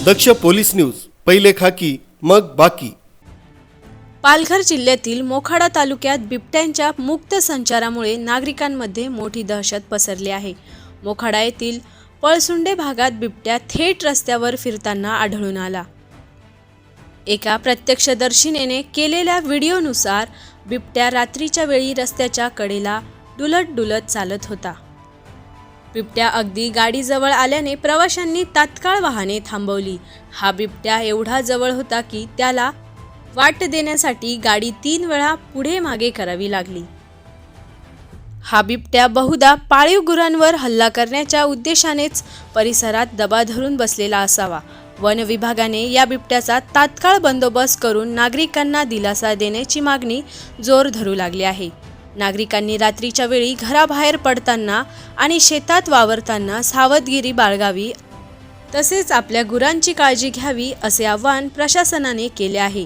दक्ष police news, पहिले खाकी मग बाकी। पालघर जिल्ह्यातील मोखाडा तालुक्यात बिबट्यांच्या मुक्त संचारामुळे नागरिकांमध्ये मोठी दहशत पसरली आहे। मोखाडा येथील पळसुंडे भागात बिबट्या थेट रस्त्यावर फिरताना आढळून आला। एका प्रत्यक्षदर्शीने केलेल्या व्हिडिओनुसार बिबट्या रात्रीच्या वेळी रस्त्याच्या कडेला डुलत चालत होता। बिबट्या अगदी गाडीजवळ आल्याने प्रवाशांनी तात्काळ वाहने थांबवली। हा बिबट्या एवढा जवळ होता की त्याला वाट देण्यासाठी गाडी 3 वेळा पुढे मागे करावी लागली। हा बिबट्या बहुधा पाळीव गुरांवर हल्ला करण्याच्या उद्देशानेच परिसरात दबा धरून बसलेला असावा। वन विभागाने या बिबट्याचा तात्काळ बंदोबस्त करून नागरिकांना दिलासा देण्याची मागणी जोर धरू लागली आहे। नागरिकांनी रात्रीच्या वेळी घराबाहेर पडताना आणि शेतात वावरताना सावधगिरी बाळगावी, तसेच आपल्या गुरांची काळजी घ्यावी असे आवाहन प्रशासनाने केले आहे।